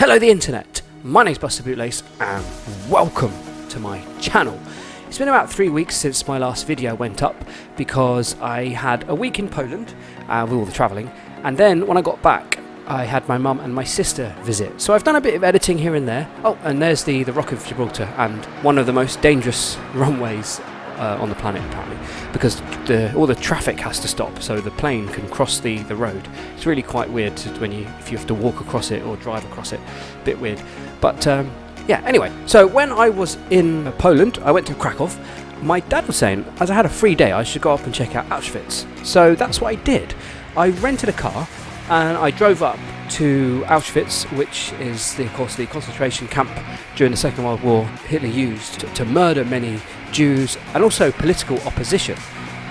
Hello the internet, my name's Buster Bootlace and welcome to my channel. It's been about 3 weeks since my last video went up because I had a week in Poland with all the travelling, and then when I got back I had my mum and my sister visit. So I've done a bit of editing here and there. Oh, and there's the Rock of Gibraltar, and one of the most dangerous runways on the planet apparently, because all the traffic has to stop so the plane can cross the road. It's really quite weird if you have to walk across it or drive across it. A bit weird, but yeah, anyway, so when I was in Poland I went to Krakow. My dad was saying as I had a free day I should go up and check out Auschwitz, so that's what I did. I rented a car and I drove up to Auschwitz, which is of course the concentration camp during the Second World War Hitler used to murder many Jews and also political opposition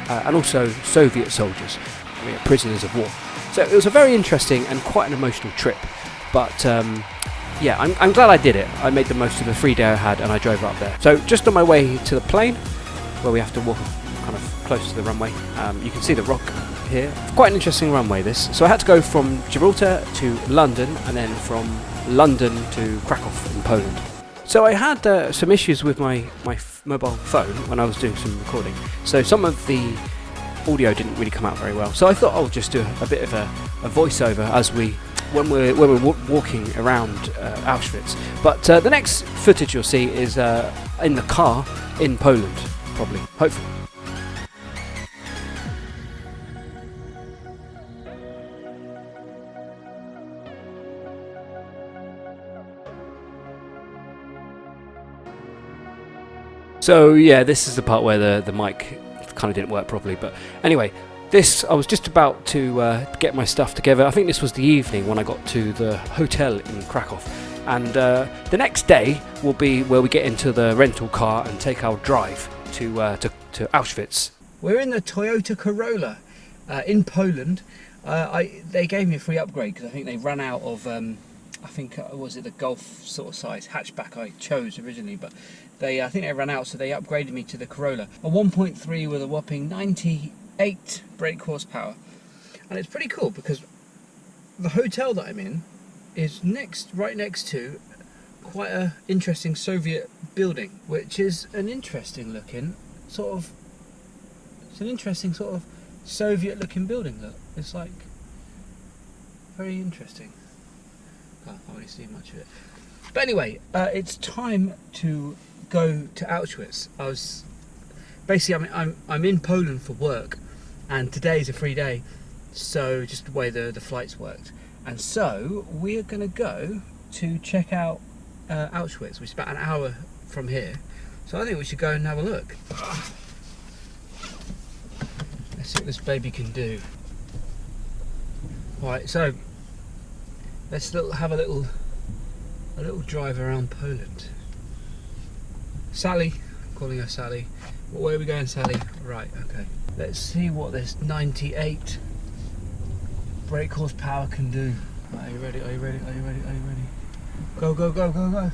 and also Soviet soldiers, prisoners of war. So it was a very interesting and quite an emotional trip, but yeah, I'm glad I did it. I made the most of the free day I had and I drove up there. So just on my way to the plane, where we have to walk kind of close to the runway, you can see the rock here. Quite an interesting runway this. So I had to go from Gibraltar to London and then from London to Krakow in Poland. So I had some issues with my mobile phone when I was doing some recording, so some of the audio didn't really come out very well. So I thought I'll just do a bit of a voiceover as when we're walking around Auschwitz. But the next footage you'll see is in the car in Poland, probably, hopefully. So yeah, this is the part where the mic kind of didn't work properly, but anyway, I was just about to get my stuff together. I think this was the evening when I got to the hotel in Krakow, and the next day will be where we get into the rental car and take our drive to Auschwitz. We're in the Toyota Corolla in Poland. They gave me a free upgrade because I think they ran out of I think was it the Golf sort of size hatchback I chose originally, but I think they ran out, so they upgraded me to the Corolla, a 1.3 with a whopping 98 brake horsepower. And it's pretty cool because the hotel that I'm in is right next to quite a interesting Soviet building, which is an interesting looking sort of Soviet looking building. Look, it's like very interesting. Can't really see much of it, but anyway, it's time to go to Auschwitz. I'm in Poland for work, and today's a free day, so just the way the flights worked, and so we're going to go to check out Auschwitz, which is about an hour from here. So I think we should go and have a look. Let's see what this baby can do. Right, so let's have a little drive around Poland. Sally, I'm calling her Sally. Where are we going, Sally? Right, okay. Let's see what this 98 brake horsepower can do. Right, are you ready? Are you ready? Are you ready? Are you ready? Go, go, go, go, go.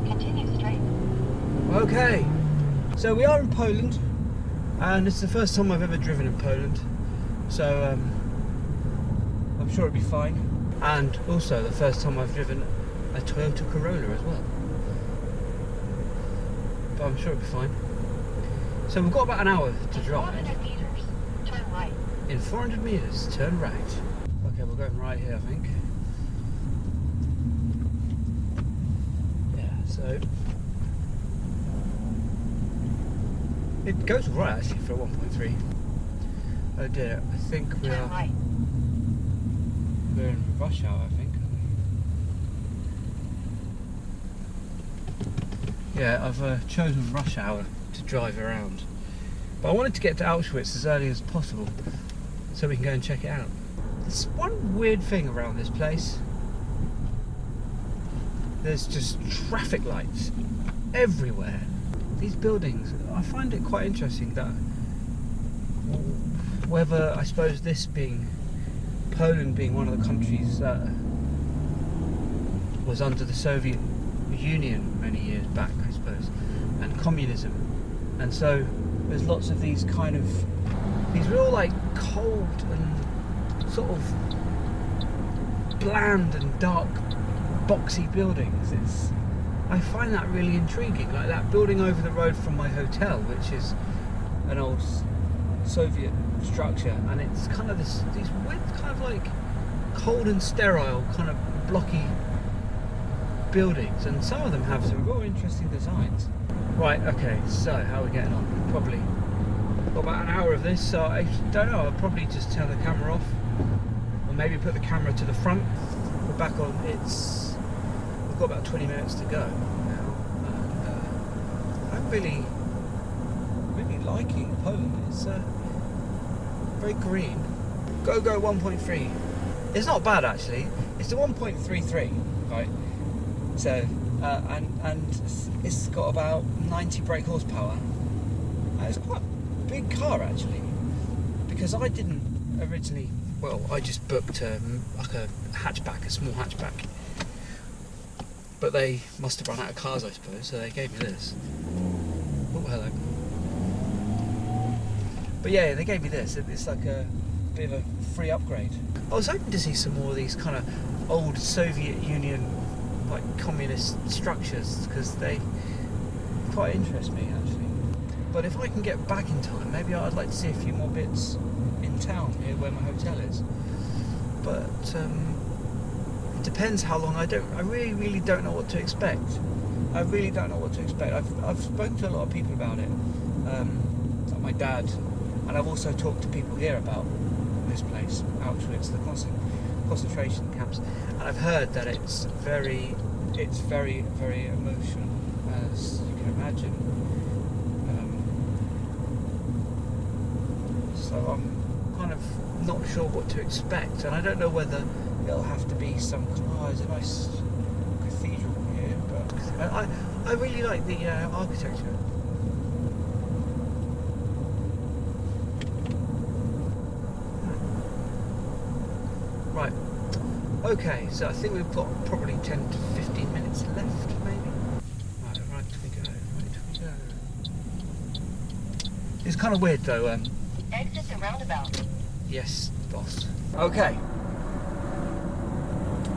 Continue straight. Okay, so we are in Poland, and it's the first time I've ever driven in Poland, so I'm sure it'll be fine. And also the first time I've driven a Toyota Corolla as well, but I'm sure it'll be fine. So we've got about an hour to drive. 400 meters, turn right. In 400 meters, turn right. Okay, we're going right here, I think. Yeah, so it goes right actually for a 1.3. Oh dear, I think we're in rush hour, I think. Yeah, I've chosen rush hour to drive around, but I wanted to get to Auschwitz as early as possible so we can go and check it out. There's one weird thing around this place. There's just traffic lights everywhere. These buildings, I find it quite interesting that whether, I suppose this being Poland being one of the countries that was under the Soviet Union many years back, I suppose, and communism, and so there's lots of these real like cold and sort of bland and dark, boxy buildings. I find that really intriguing. Like that building over the road from my hotel, which is an old Soviet structure, and it's kind of these weird, kind of like cold and sterile, kind of blocky buildings, and some of them have some real interesting designs. Right, okay, so how are we getting on? Probably got about an hour of this, so I don't know, I'll probably just turn the camera off, or maybe put the camera to the front. We're back on, we've got about 20 minutes to go now, and I'm really liking Poland. It's very green. Go 1.3. It's not bad actually. It's the 1.33, right? So and it's got about 90 brake horsepower. And it's quite a big car actually, because I didn't originally. Well, I just booked like a hatchback, a small hatchback. But they must have run out of cars, I suppose, so they gave me this. Oh, hello. But yeah, they gave me this. It's like a bit of a free upgrade. I was hoping to see some more of these kind of old Soviet Union, like communist structures, because they quite interest me actually. But if I can get back in time, maybe I'd like to see a few more bits in town here where my hotel is. But it depends how long. I really don't know what to expect. I really don't know what to expect. I've spoken to a lot of people about it, like my dad, and I've also talked to people here about this place, Auschwitz, the concentration camps, and I've heard that it's very emotional, as you can imagine. So I'm kind of not sure what to expect, and I don't know whether it'll have to be some. Oh, there's a nice cathedral here, but I really like the architecture. Right. Okay, so I think we've got probably 10 to 15 minutes left, maybe. Right we go. It's kind of weird though. Exit the roundabout. Yes, boss. Okay.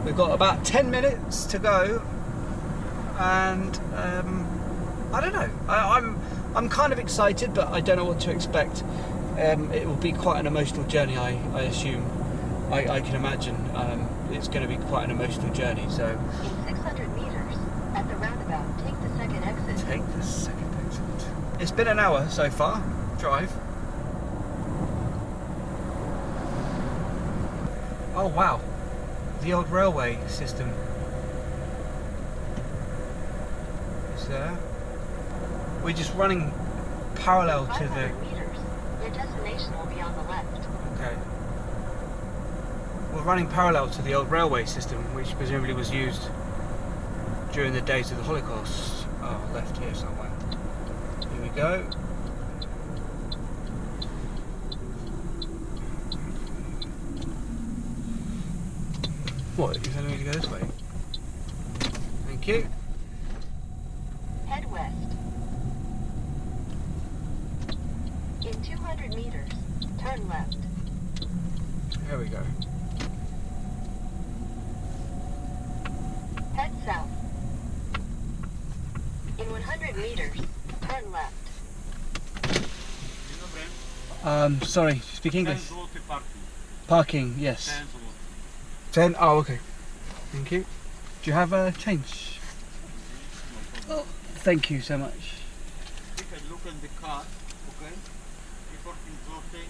We've got about 10 minutes to go, and I don't know. I'm kind of excited, but I don't know what to expect. It will be quite an emotional journey, I assume. I can imagine it's going to be quite an emotional journey. So In 600 meters, at the roundabout, take the second exit. take the second exit. It's been an hour so far, drive. Oh wow, the old railway system is there. We're just running parallel to the... 500 meters, your destination will be on the left. Okay. We're running parallel to the old railway system, which presumably was used during the days of the Holocaust. Oh, left here somewhere. Here we go. What, you're telling me to go this way? Thank you. Head west. In 200 meters, turn left. There we go. Head south. In 100 meters, turn left. Sorry, speak English. Parking, yes. 10? Oh, okay. Thank you. Do you have a change? Oh, thank you so much. You can look in the car, okay? 14 zloty.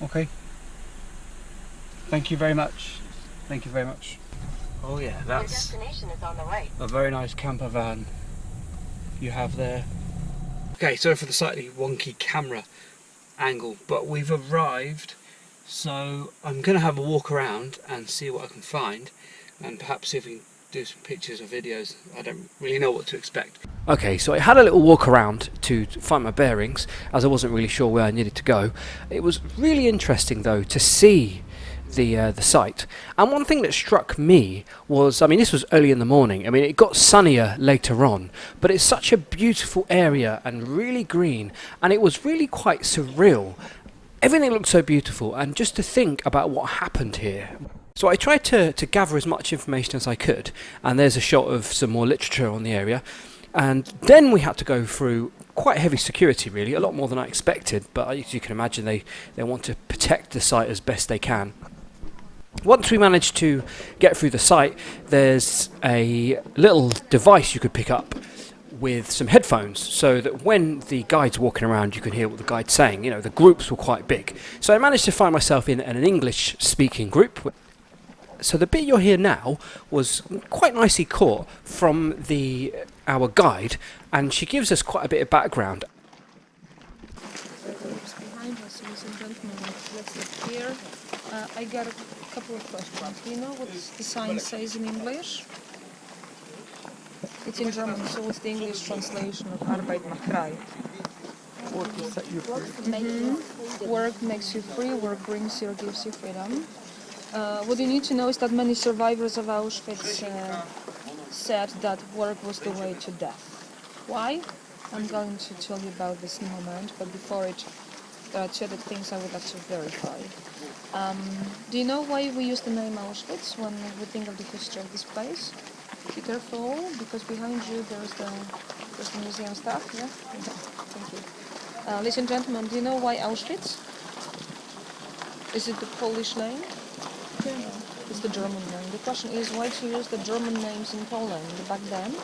Okay. Thank you very much. Thank you very much. Oh yeah, Your that's destination is on the right. a very nice camper van you have there. Okay, sorry for the slightly wonky camera angle, but we've arrived, so I'm going to have a walk around and see what I can find, and perhaps see if we can do some pictures or videos. I don't really know what to expect. Okay, so I had a little walk around to find my bearings, as I wasn't really sure where I needed to go. It was really interesting though to see the site, and one thing that struck me was, I mean, this was early in the morning. I mean, it got sunnier later on, but it's such a beautiful area and really green, and it was really quite surreal. Everything looked so beautiful, and just to think about what happened here. So I tried to gather as much information as I could, and there's a shot of some more literature on the area. And then we had to go through quite heavy security, really, a lot more than I expected, but as you can imagine, they want to protect the site as best they can. Once we managed to get through the site, there's a little device you could pick up with some headphones, so that when the guide's walking around you can hear what the guide's saying. You know, the groups were quite big. So I managed to find myself in an English-speaking group. So the bit you'll hear now was quite nicely caught from our guide, and she gives us quite a bit of background. Behind us, ladies and gentlemen, let's look here. I got a couple of questions. Do you know what the sign says in English? It's in German, so it's the English translation of Arbeit macht frei. Work makes you free, work brings you or gives you freedom. What you need to know is that many survivors of Auschwitz said that work was the way to death. Why? I'm going to tell you about this in a moment, but before it, there are two other things I would like to verify. Do you know why we use the name Auschwitz when we think of the history of this place? Be careful, because behind you there's the museum staff, yeah? Thank you. Ladies and gentlemen, do you know why Auschwitz? Is it the Polish name? No, it's the German name. The question is, why to use the German names in Poland back then?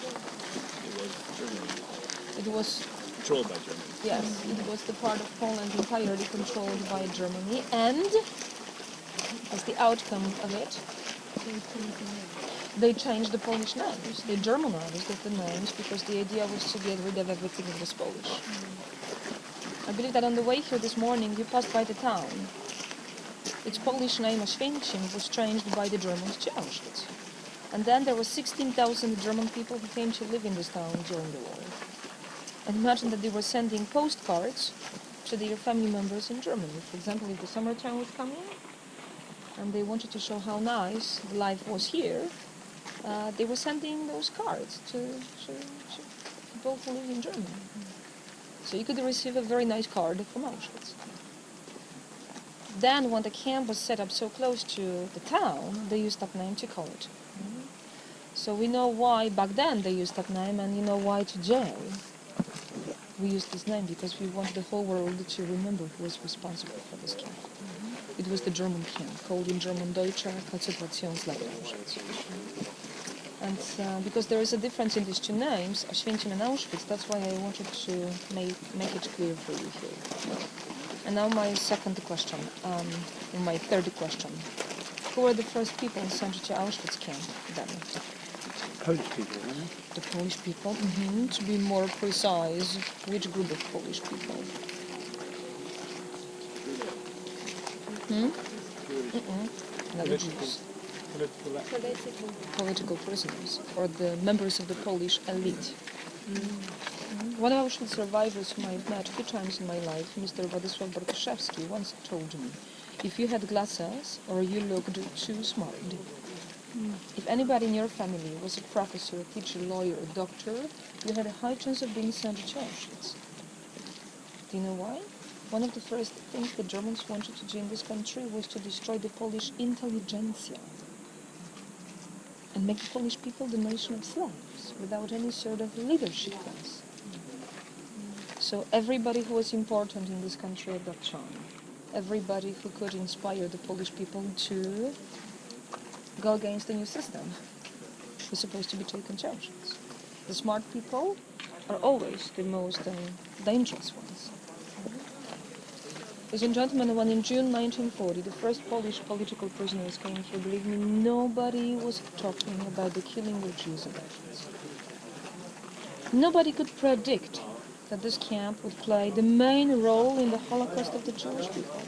It was controlled by Germany. Yes, it was the part of Poland entirely controlled by Germany, and as the outcome of it, they changed the Polish names. They Germanized the names because the idea was to get rid of everything that was Polish. I believe that on the way here this morning you passed by the town. Its Polish name Auschwitz was changed by the Germans to Auschwitz. And then there were 16,000 German people who came to live in this town during the war. And imagine that they were sending postcards to their family members in Germany. For example, if the summertime was coming and they wanted to show how nice life was here, they were sending those cards to people who live in Germany. So you could receive a very nice card from Auschwitz. Then, when the camp was set up so close to the town, they used that name to call it. So we know why back then they used that name, and you know why today we use this name, because we want the whole world to remember who was responsible for this camp. It was the German camp, called in German Deutsche Konzentrationslager Auschwitz. And because there is a difference in these two names, Auschwitz and Auschwitz, that's why I wanted to make it clear for you here. And now my third question. Who were the first people sent to Auschwitz camp then? Polish people, right? The Polish people? Mm-hmm. To be more precise, which group of Polish people? No, the Jews. Political prisoners, or the members of the Polish elite. One of Auschwitz survivors whom I've met a few times in my life, Mr. Władysław Bartoszewski, once told me, if you had glasses or you looked too smart. If anybody in your family was a professor, a teacher, lawyer, or doctor, you had a high chance of being sent to Auschwitz. Do you know why? One of the first things the Germans wanted to do in this country was to destroy the Polish intelligentsia and make the Polish people the nation of slaves without any sort of leadership class. So everybody who was important in this country at that time, everybody who could inspire the Polish people to go against the new system was supposed to be taken to Auschwitz. The smart people are always the most dangerous ones. Ladies and gentlemen, when in June 1940 the first Polish political prisoners came here, believe me, nobody was talking about the killing of Jews in Auschwitz. Nobody could predict that this camp would play the main role in the Holocaust of the Jewish people.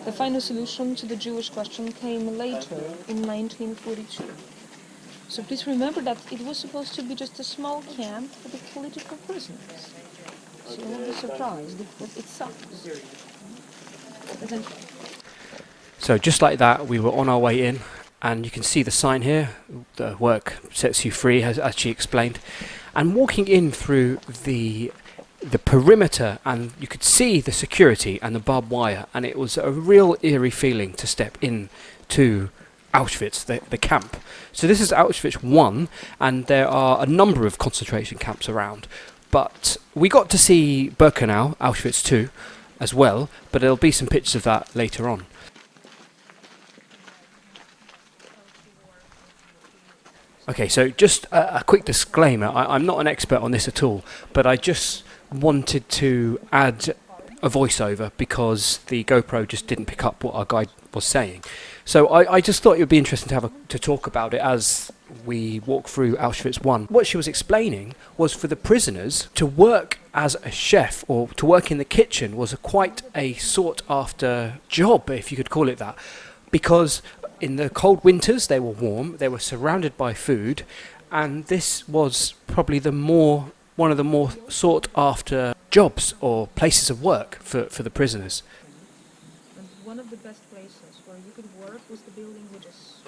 The final solution to the Jewish question came later, in 1942. So please remember that it was supposed to be just a small camp for the political prisoners. So you won't be surprised if it sucks. So just like that, we were on our way in, and you can see the sign here, the work sets you free, as she explained. And walking in through the perimeter, and you could see the security and the barbed wire, and it was a real eerie feeling to step in to Auschwitz, the camp. So this is Auschwitz 1, and there are a number of concentration camps around. But we got to see Birkenau, Auschwitz 2, as well, but there'll be some pictures of that later on. Okay, so just a quick disclaimer. I'm not an expert on this at all, but I just wanted to add a voiceover because the GoPro just didn't pick up what our guide was saying. So I just thought it would be interesting to talk about it as we walk through Auschwitz 1. What she was explaining was for the prisoners to work as a chef or to work in the kitchen was quite a sought after job, if you could call it that, because in the cold winters they were warm, they were surrounded by food, and this was probably one of the more sought after jobs or places of work for the prisoners. And one of the best places where you could work was the building which is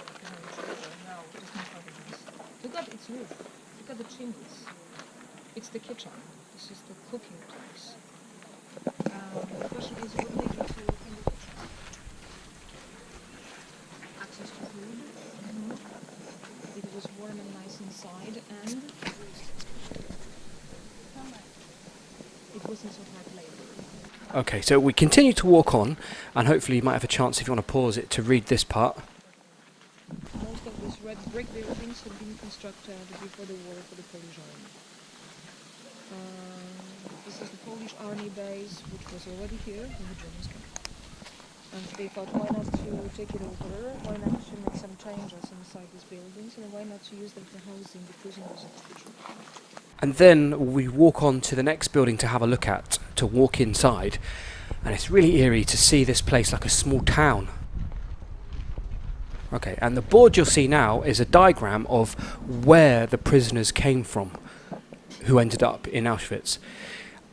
now just in front of us. Look at its roof, look at the chimneys. It's the kitchen, this is the cooking place. The question is, what do they do in the kitchen? Access to food. It was warm and nice inside, and it wasn't so hard later. Okay, so we continue to walk on, and hopefully you might have a chance, if you want to pause it, to read this part. Most of these red brick buildings had been constructed before the war for the Polish army. This is the Polish army base, which was already here when the Germans came. And they thought, why not to take it over, why not to make some changes inside these buildings, and why not to use them for housing the prisoners of the future. And then we walk on to the next building to have a look at, to walk inside. And it's really eerie to see this place like a small town. Okay, and the board you'll see now is a diagram of where the prisoners came from who ended up in Auschwitz.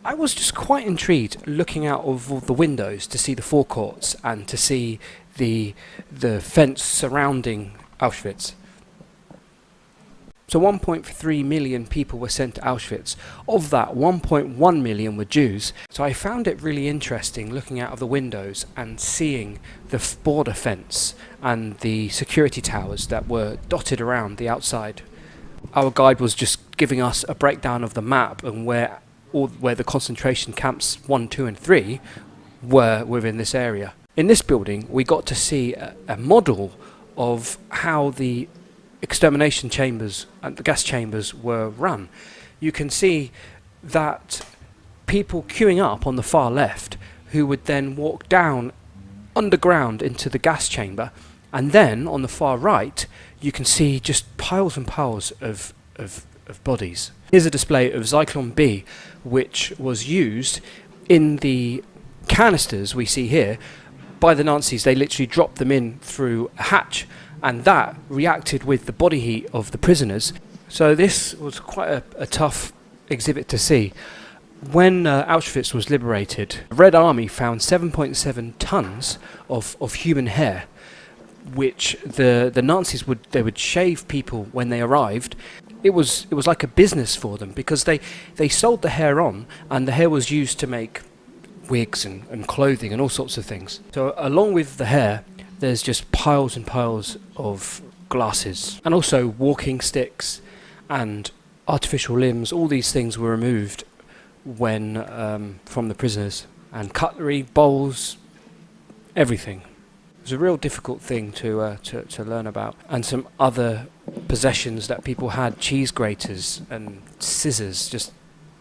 I was just quite intrigued looking out of all the windows to see the forecourts and to see the fence surrounding Auschwitz. So 1.3 million people were sent to Auschwitz. Of that, 1.1 million were Jews. So I found it really interesting looking out of the windows and seeing the border fence and the security towers that were dotted around the outside. Our guide was just giving us a breakdown of the map and where the concentration camps 1, 2 and 3 were within this area. In this building, we got to see a model of how the extermination chambers and the gas chambers were run. You can see that people queuing up on the far left who would then walk down underground into the gas chamber, and then on the far right you can see just piles and piles of bodies. Here's a display of Zyklon B, which was used in the canisters we see here by the Nazis. They literally dropped them in through a hatch, and that reacted with the body heat of the prisoners. So this was quite a tough exhibit to see. When Auschwitz was liberated, the Red Army found 7.7 tons of human hair, which the Nazis would shave people when they arrived. It was like a business for them, because they sold the hair on, and the hair was used to make wigs and clothing and all sorts of things. So along with the hair, there's just piles and piles of glasses, and also walking sticks and artificial limbs. All these things were removed when from the prisoners, and cutlery, bowls, everything. It was a real difficult thing to learn about. And some other possessions that people had, cheese graters and scissors, just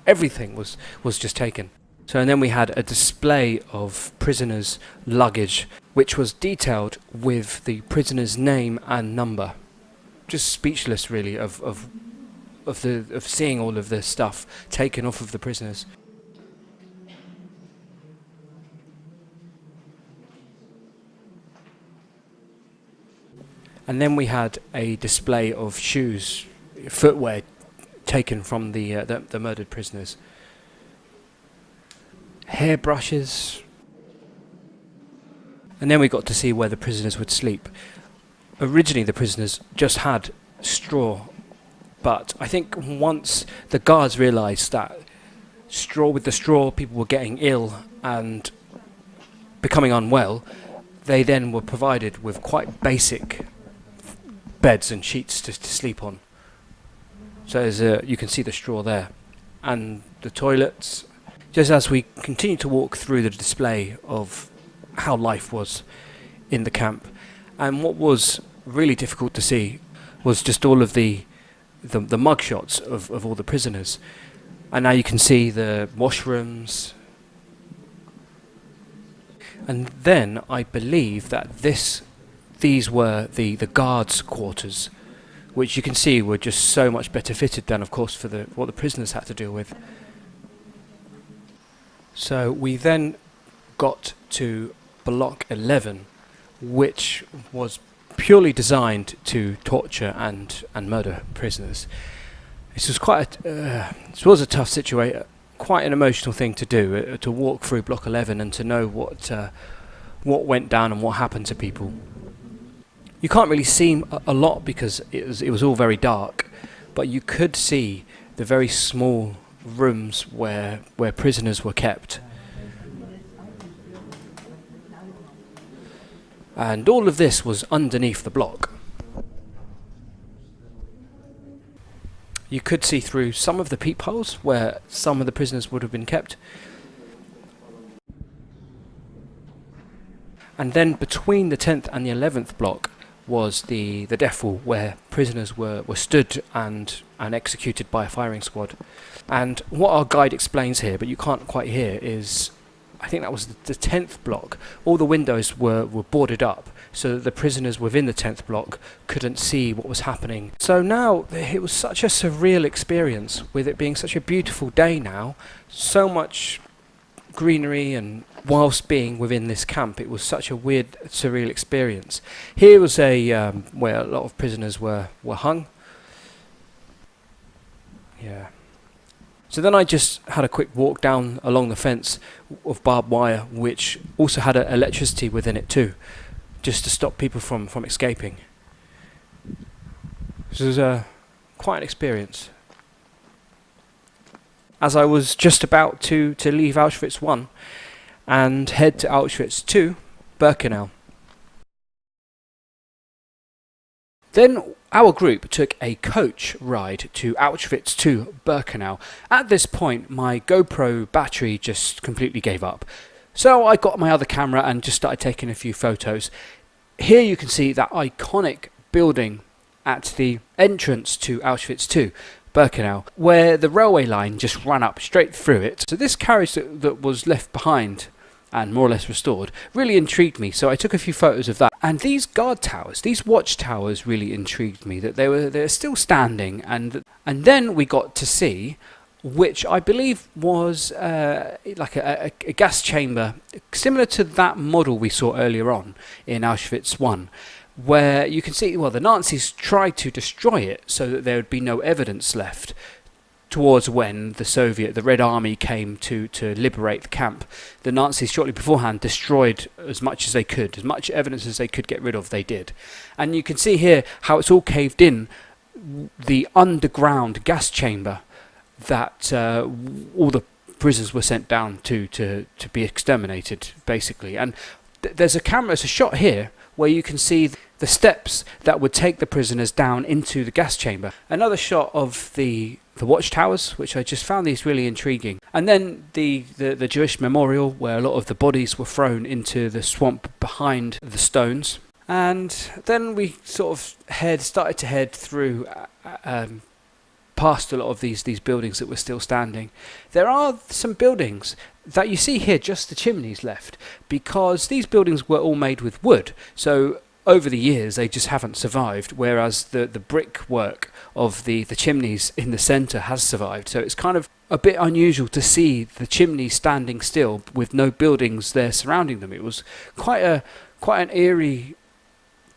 everything was just taken. So, and then we had a display of prisoners' luggage, which was detailed with the prisoner's name and number. Just speechless, really, of seeing all of this stuff taken off of the prisoners. And then we had a display of shoes, footwear taken from the murdered prisoners. Hairbrushes. And then we got to see where the prisoners would sleep. Originally the prisoners just had straw, but I think once the guards realised that with the straw people were getting ill and becoming unwell, they then were provided with quite basic beds and sheets to sleep on. So you can see the straw there, and the toilets. Just as we continue to walk through the display of how life was in the camp, and what was really difficult to see was just all of the mugshots of all the prisoners. And now you can see the washrooms. And then I believe that these were the guards' quarters, which you can see were just so much better fitted than, of course, for what the prisoners had to deal with. So we then got to Block 11, which was purely designed to torture and murder prisoners. This was a tough situation, quite an emotional thing to do, to walk through Block 11 and to know what went down and what happened to people. You can't really see a lot because it was all very dark, but you could see the very small rooms where prisoners were kept. And all of this was underneath the block. You could see through some of the peepholes where some of the prisoners would have been kept. And then between the 10th and the 11th block was the death wall, where prisoners were stood and executed by a firing squad. And what our guide explains here, but you can't quite hear, is I think that was the 10th block. All the windows were boarded up, so that the prisoners within the 10th block couldn't see what was happening. So now, it was such a surreal experience, with it being such a beautiful day now, so much greenery, and whilst being within this camp, it was such a weird, surreal experience. Here was where a lot of prisoners were hung. Yeah. So then I just had a quick walk down along the fence of barbed wire, which also had electricity within it too, just to stop people from escaping. This was quite an experience. As I was just about to leave Auschwitz 1 and head to Auschwitz 2, Birkenau. Then our group took a coach ride to Auschwitz 2, Birkenau. At this point, my GoPro battery just completely gave up. So I got my other camera and just started taking a few photos. Here you can see that iconic building at the entrance to Auschwitz 2, Birkenau, where the railway line just ran up straight through it. So this carriage that was left behind and more or less restored really intrigued me, so I took a few photos of that. And these guard towers, these watchtowers, really intrigued me, that they're still standing. And then we got to see, which I believe was like a gas chamber similar to that model we saw earlier on in Auschwitz 1, where you can see, well, the Nazis tried to destroy it so that there would be no evidence left towards when the Red Army came to liberate the camp. The Nazis shortly beforehand destroyed as much as they could, as much evidence as they could get rid of, they did. And you can see here how it's all caved in, the underground gas chamber that all the prisoners were sent down to be exterminated, basically. And there's a shot here where you can see the steps that would take the prisoners down into the gas chamber. Another shot of the watchtowers, which I just found these really intriguing. And then the Jewish memorial, where a lot of the bodies were thrown into the swamp behind the stones. And then we sort of started to head through past a lot of these buildings that were still standing. There are some buildings that you see here, just the chimneys left, because these buildings were all made with wood. So over the years they just haven't survived, whereas the brickwork of the chimneys in the centre has survived. So it's kind of a bit unusual to see the chimneys standing still with no buildings there surrounding them. It was quite an eerie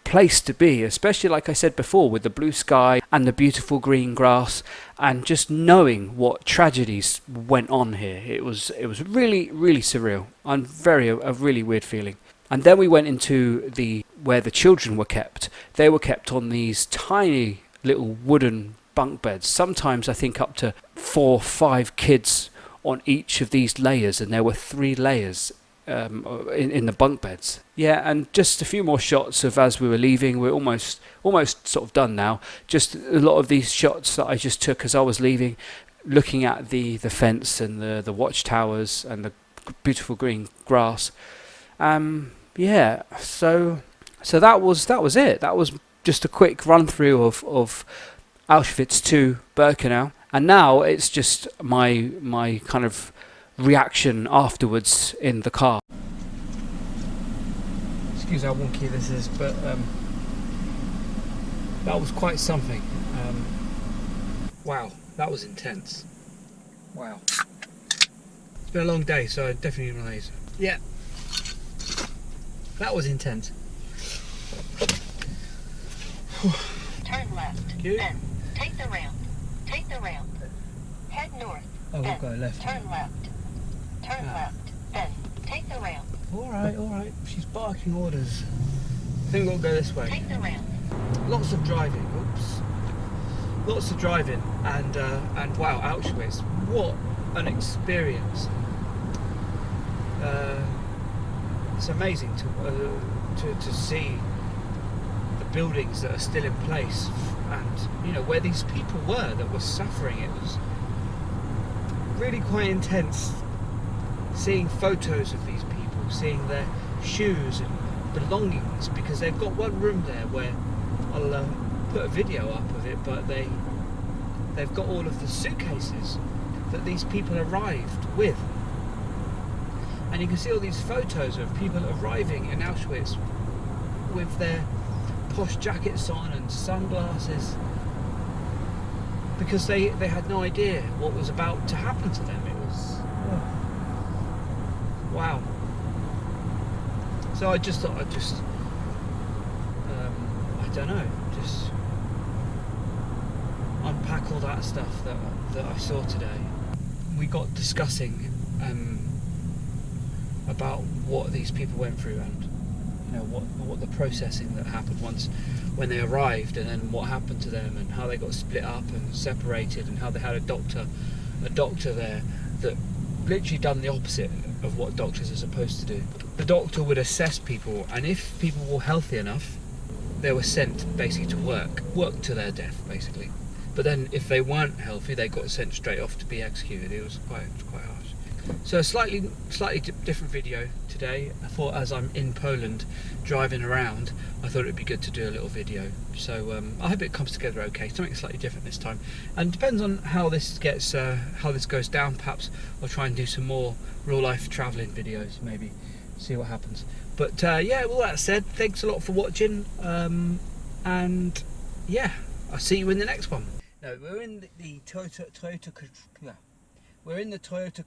place to be, especially, like I said before, with the blue sky and the beautiful green grass, and just knowing what tragedies went on here. It was really, really surreal and a really weird feeling. And then we went into where the children were kept. They were kept on these tiny little wooden bunk beds, sometimes I think up to 4 or 5 kids on each of these layers, and there were 3 layers in the bunk beds. Yeah, and just a few more shots of as we were leaving. We're almost sort of done now. Just a lot of these shots that I just took as I was leaving, looking at the fence and the watchtowers and the beautiful green grass. Yeah, so that was it. That was just a quick run through of Auschwitz to Birkenau, and now it's just my kind of reaction afterwards in the car. Excuse how wonky this is, but that was quite something. Wow, that was intense. Wow. It's been a long day, so I definitely need one of these. Yeah. That was intense. Turn left. You? Then take the ramp. Take the ramp. Head north. Oh, we'll then go left. Turn left. Turn left. Then take the ramp. Alright. She's barking orders. I think we'll go this way. Take the ramp. Lots of driving. Oops. Lots of driving, and wow, Auschwitz. What an experience. It's amazing to see the buildings that are still in place, and where these people were that were suffering. It was really quite intense seeing photos of these people, seeing their shoes and belongings, because they've got one room there where I'll put a video up of it, but they've got all of the suitcases that these people arrived with. And you can see all these photos of people arriving in Auschwitz with their posh jackets on and sunglasses, because they had no idea what was about to happen to them. It was wow. So I just thought I'd just I don't know, just unpack all that stuff that I saw today. We got discussing about what these people went through, and what the processing that happened when they arrived, and then what happened to them, and how they got split up and separated, and how they had a doctor there that literally done the opposite of what doctors are supposed to do. The doctor would assess people, and if people were healthy enough, they were sent basically to work to their death basically. But then if they weren't healthy, they got sent straight off to be executed. It was quite harsh. So a slightly different video today. I thought, as I'm in Poland driving around, I thought it'd be good to do a little video. So I hope it comes together okay. Something slightly different this time, and depends on how this goes down. Perhaps I'll try and do some more real life travelling videos, maybe see what happens. But yeah, all that said, thanks a lot for watching, and yeah, I'll see you in the next one. No, we're in the Toyota. We're in the Toyota.